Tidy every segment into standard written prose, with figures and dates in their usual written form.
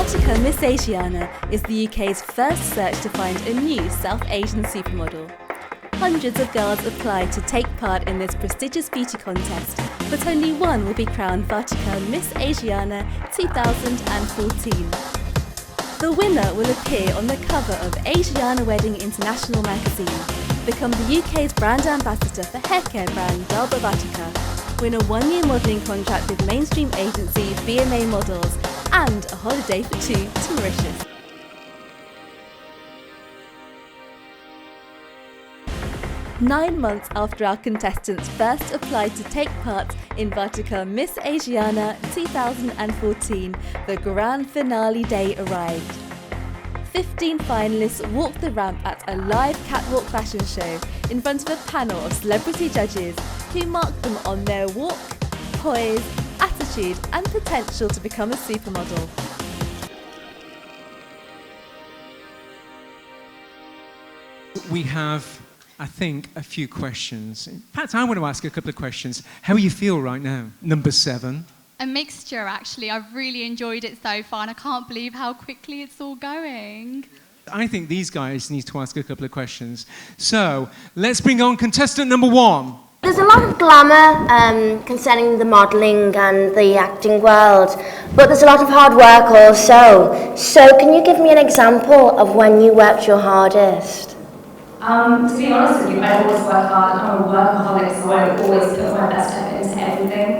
Vatika Miss Asiana is the UK's first search to find a new South Asian supermodel. Hundreds of girls applied to take part in this prestigious beauty contest, but only one will be crowned Vatika Miss Asiana 2014. The winner will appear on the cover of Asiana Wedding International magazine, become the UK's brand ambassador for haircare brand Vatika, win a one-year modelling contract with mainstream agency BMA Models, and a holiday for two to Mauritius. Nine months after our contestants first applied to take part in Vatika Miss Asiana 2014, the grand finale day arrived. 15 finalists walked the ramp at a live catwalk fashion show in front of a panel of celebrity judges who marked them on their walk, poise, attitude and potential to become a supermodel. We have, I think, a few questions. In fact, I want to ask a couple of questions. How do you feel right now? Number 7. A mixture, actually. I've really enjoyed it so far, and I can't believe how quickly it's all going. I think these guys need to ask a couple of questions. So, let's bring on contestant number 1. There's a lot of glamour concerning the modelling and the acting world, but there's a lot of hard work also. So can you give me an example of when you worked your hardest? To be honest with you, I always work hard. I'm a workaholic, so I always put my best effort into everything.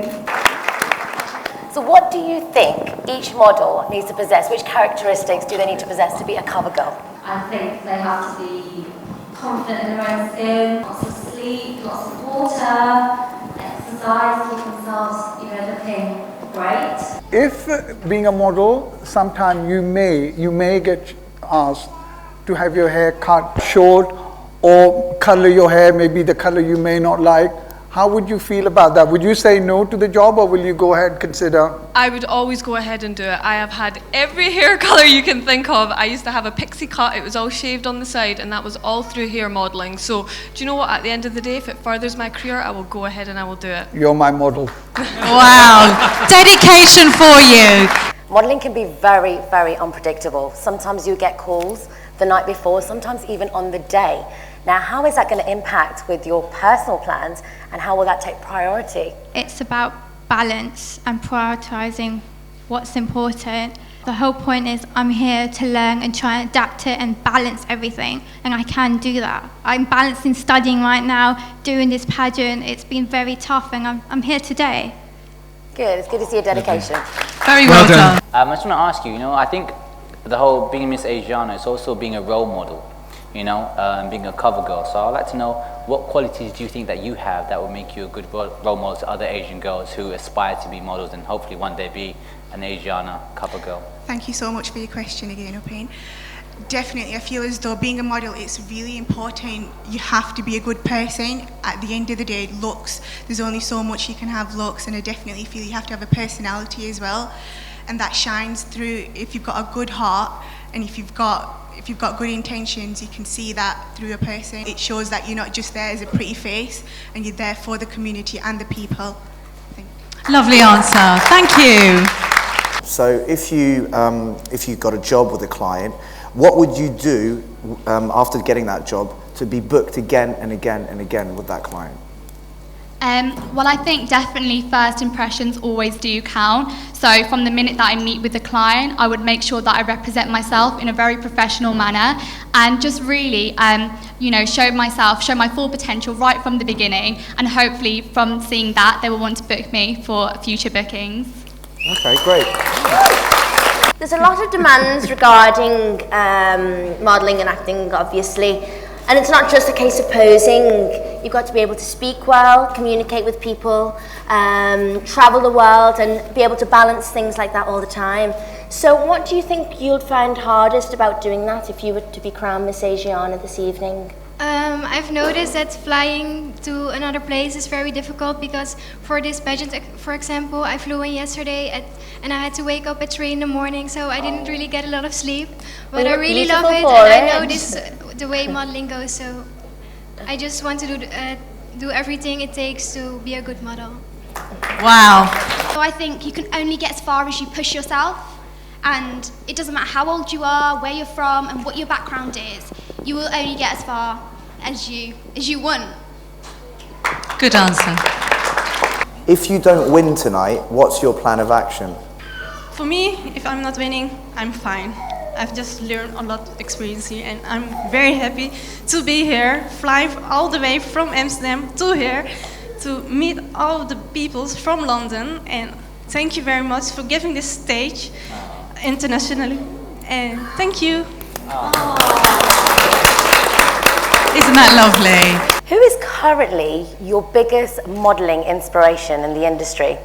So what do you think each model needs to possess? Which characteristics do they need to possess to be a cover girl? I think they have to be confident in their own skin, lots of sleep, lots of water, exercise, keep themselves, looking great. If being a model, sometimes you may get asked to have your hair cut short or color your hair, maybe the color you may not like. How would you feel about that? Would you say no to the job, or will you go ahead and consider? I would always go ahead and do it. I have had every hair colour you can think of. I used to have a pixie cut, it was all shaved on the side, and that was all through hair modelling. So, do you know what? At the end of the day, if it furthers my career, I will go ahead and I will do it. You're my model. Wow, dedication for you. Modelling can be very, very unpredictable. Sometimes you get calls the night before, sometimes even on the day. Now, how is that going to impact with your personal plans, and how will that take priority? It's about balance and prioritising what's important. The whole point is I'm here to learn and try and adapt it and balance everything, and I can do that. I'm balancing studying right now, doing this pageant. It's been very tough, and I'm here today. Good, it's good to see your dedication. Very well done. I just want to ask you, I think the whole being Miss Asiana is also being a role model, and being a cover girl. So I'd like to know, what qualities do you think that you have that will make you a good role model to other Asian girls who aspire to be models and hopefully one day be an Asiana cover girl? Thank you so much for your question again, Opain. Definitely, I feel as though being a model, it's really important. You have to be a good person. At the end of the day, looks, there's only so much you can have looks, and I definitely feel you have to have a personality as well, and that shines through. If you've got a good heart and if you've got good intentions, you can see that through a person. It shows that you're not just there as a pretty face, and you're there for the community and the people. Lovely answer, thank you. So if you got a job with a client, what would you do after getting that job to be booked again and again and again with that client? Well, I think definitely first impressions always do count. So from the minute that I meet with the client, I would make sure that I represent myself in a very professional manner, and just really, show my full potential right from the beginning, and hopefully from seeing that, they will want to book me for future bookings. Okay, great. There's a lot of demands regarding modelling and acting, obviously. And it's not just a case of posing. You've got to be able to speak well, communicate with people, travel the world, and be able to balance things like that all the time. So what do you think you'd find hardest about doing that if you were to be crowned Miss Asiana this evening? I've noticed that flying to another place is very difficult, because for this pageant, for example, I flew in yesterday and I had to wake up at 3 in the morning, so I didn't really get a lot of sleep. But I really love it, and I know this the way modeling goes, so I just want to do everything it takes to be a good model. Wow. So I think you can only get as far as you push yourself, And it doesn't matter how old you are, where you're from, and what your background is. You will only get as far as you want. Good answer. If you don't win tonight, what's your plan of action? For me, if I'm not winning, I'm fine. I've just learned a lot of experience here, and I'm very happy to be here, fly all the way from Amsterdam to here, to meet all the people from London. And thank you very much for giving this stage internationally. And thank you. Isn't that lovely? Who is currently your biggest modelling inspiration in the industry?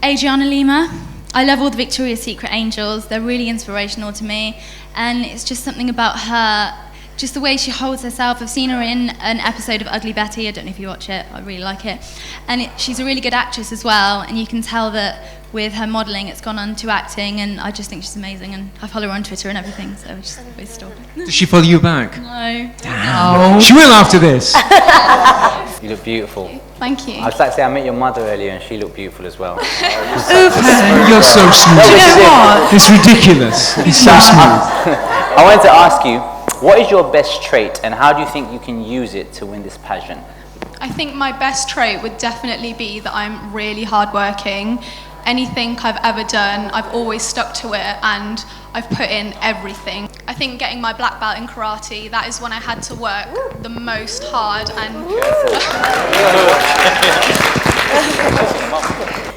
Adriana Lima. I love all the Victoria's Secret angels. They're really inspirational to me. And it's just something about her, just the way she holds herself. I've seen her in an episode of Ugly Betty. I don't know if you watch it. I really like it. And she's a really good actress as well. And you can tell that with her modelling, it's gone on to acting. And I just think she's amazing. And I follow her on Twitter and everything. So I just always stalk her. Does she follow you back? No. Damn. She will after this. You look beautiful. Thank you. I was like to say, I met your mother earlier and she looked beautiful as well. You're so smooth. Do you know what? It's ridiculous. He's so smooth. I wanted to ask you, what is your best trait and how do you think you can use it to win this pageant? I think my best trait would definitely be that I'm really hardworking. Anything I've ever done, I've always stuck to it and I've put in everything. I think getting my black belt in karate, that is when I had to work the most hard and...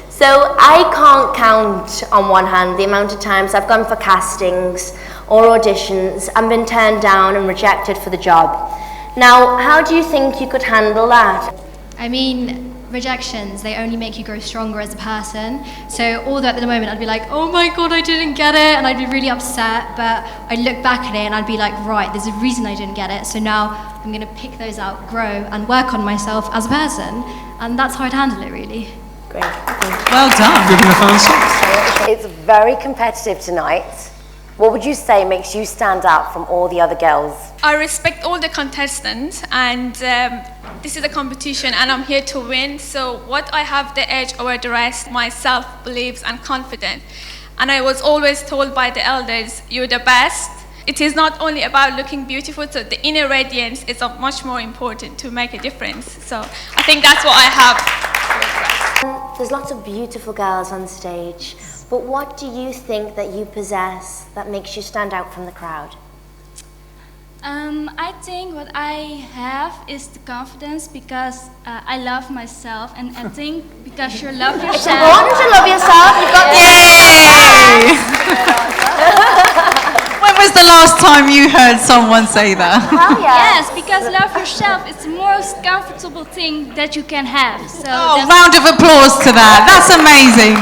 So I can't count on one hand the amount of times I've gone for castings or auditions and been turned down and rejected for the job. Now, how do you think you could handle that? I mean, rejections, they only make you grow stronger as a person. So although at the moment I'd be like, oh my god, I didn't get it, and I'd be really upset, but I'd look back at it and I'd be like, right, there's a reason I didn't get it, so now I'm going to pick those out, grow, and work on myself as a person, and that's how I'd handle it, really. Great. Well done. Good enough answer. It's very competitive tonight. What would you say makes you stand out from all the other girls? I respect all the contestants, and this is a competition and I'm here to win. So what I have the edge over the rest, my self-beliefs and confidence. And I was always told by the elders, you're the best. It is not only about looking beautiful, so the inner radiance is much more important to make a difference. So I think that's what I have. There's lots of beautiful girls on stage, but what do you think that you possess that makes you stand out from the crowd? I think what I have is the confidence because I love myself, and I think because you love yourself. It's important to love yourself. You've got Yay! When was the last time you heard someone say that? Oh, Yes, because love yourself is the most comfortable thing that you can have. So Round of applause to that. That's amazing.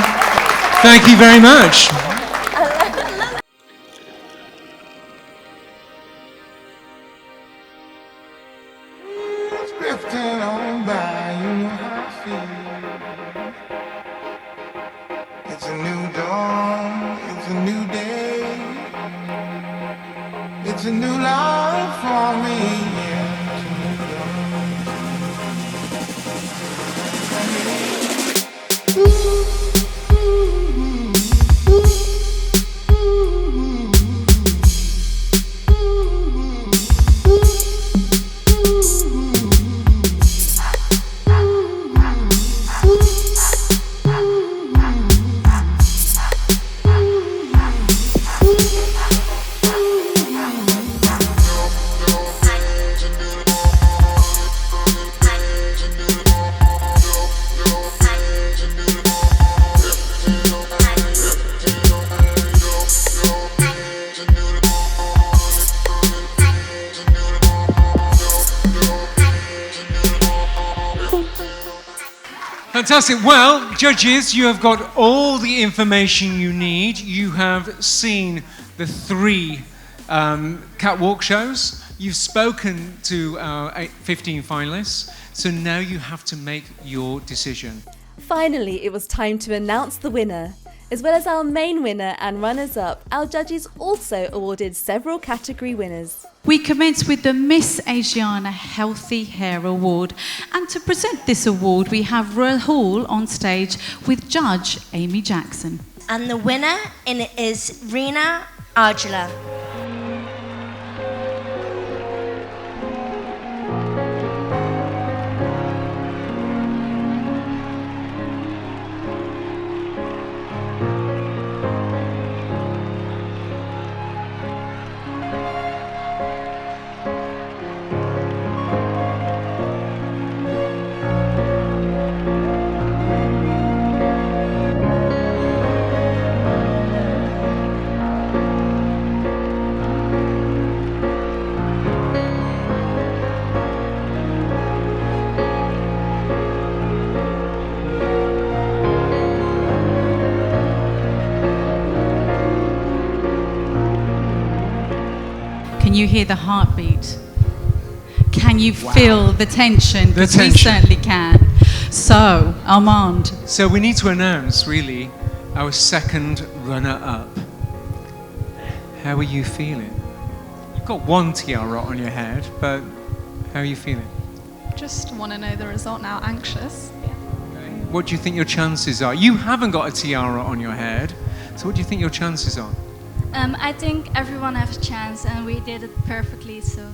Thank you very much. Drifting on by, you know how I feel. It's a new dawn, it's a new day. It's a new life for me, yeah. It's a new Fantastic. Well, judges, you have got all the information you need. You have seen the 3 catwalk shows. You've spoken to our 15 finalists. So now you have to make your decision. Finally, it was time to announce the winner. As well as our main winner and runners-up, our judges also awarded several category winners. We commence with the Miss Asiana Healthy Hair Award. And to present this award, we have Rahul on stage with Judge Amy Jackson. And the winner in it is Rina Arjula. Can you hear the heartbeat? Can you feel the tension? The Because we tension. certainly can. So, Armand. So we need to announce, really, our second runner-up. How are you feeling? You've got one tiara on your head, but how are you feeling? Just want to know the result now. Anxious. What do you think your chances are? You haven't got a tiara on your head, so what do you think your chances are? I think everyone has a chance, and we did it perfectly, so...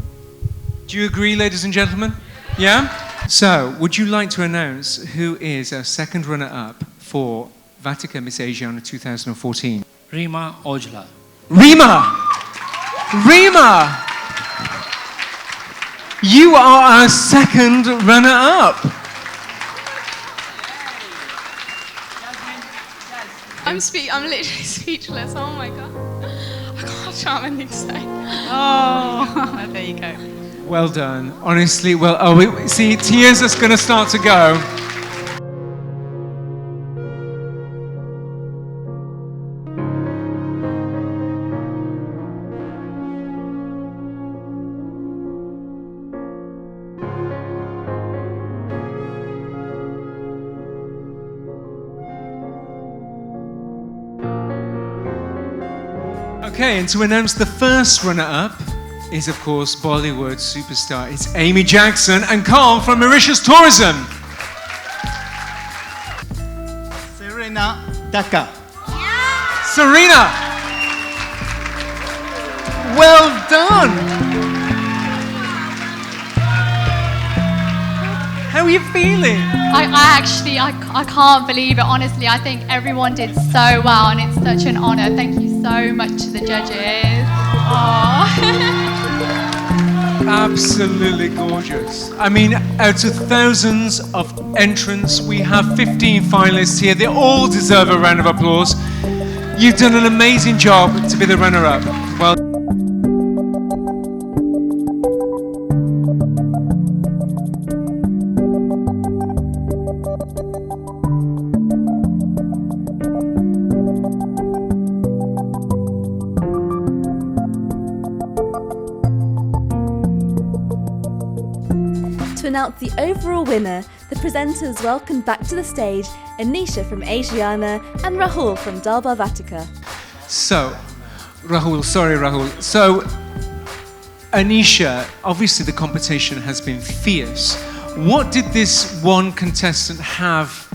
Do you agree, ladies and gentlemen? Yeah? So, would you like to announce who is our second runner-up for Vatika Miss Asiana 2014? Rima Ojla. Rima! Rima! You are our second runner-up. I'm literally speechless. Oh my god. I can't have anything to say. Oh, there you go. Well done. Honestly, see, tears are going to start to go. Okay, and to announce the first runner-up is, of course, Bollywood superstar. It's Amy Jackson and Carl from Mauritius Tourism. Serena Daka. Serena! Well done! How are you feeling? I can't believe it, honestly. I think everyone did so well, and it's such an honour. Thank you so much to the judges. Absolutely gorgeous. I mean, out of thousands of entrants, we have 15 finalists here. They all deserve a round of applause. You've done an amazing job to be the runner-up. Well. To announce the overall winner, the presenters welcomed back to the stage Anisha from Asiana and Rahul from Dalbar Vatika. So, Rahul, So, Anisha, obviously the competition has been fierce. What did this one contestant have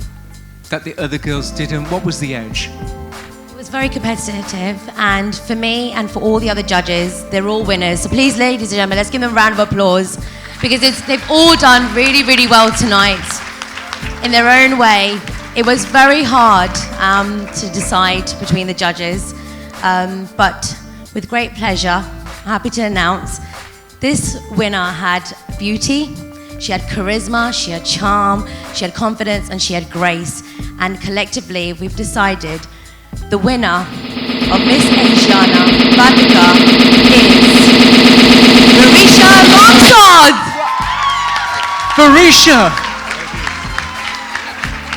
that the other girls didn't? What was the edge? It was very competitive, and for me and for all the other judges, they're all winners. So please, ladies and gentlemen, let's give them a round of applause, because they've all done really, really well tonight in their own way. It was very hard to decide between the judges, but with great pleasure, I'm happy to announce this winner had beauty, she had charisma, she had charm, she had confidence, and she had grace. And collectively, we've decided the winner of Miss Asiana Vatika is Varisha Longsword. Varisha!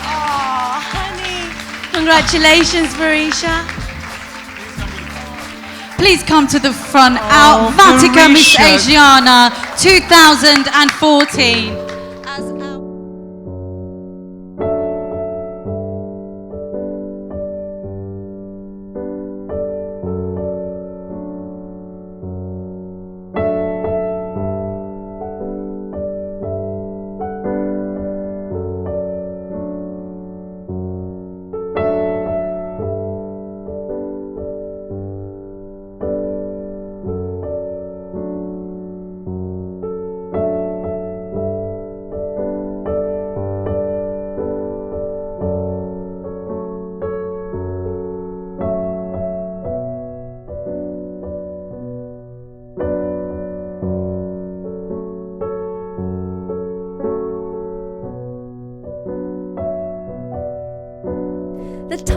Oh, honey. Congratulations, Varisha. Please come to the front. Our Vatika Miss Asiana 2014.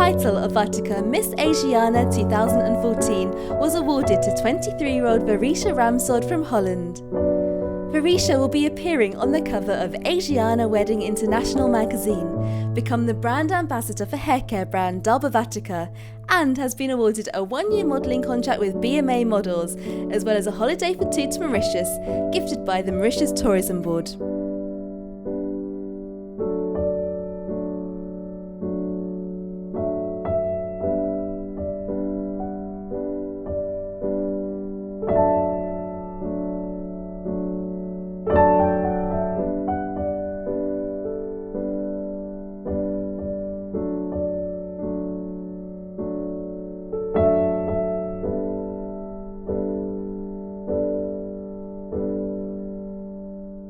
title of Vatika Miss Asiana 2014 was awarded to 23-year-old Varisha Ramsod from Holland. Varisha will be appearing on the cover of Asiana Wedding International magazine, become the brand ambassador for haircare brand Dalba Vatika, and has been awarded a 1-year modelling contract with BMA Models, as well as a holiday for 2 to Mauritius, gifted by the Mauritius Tourism Board.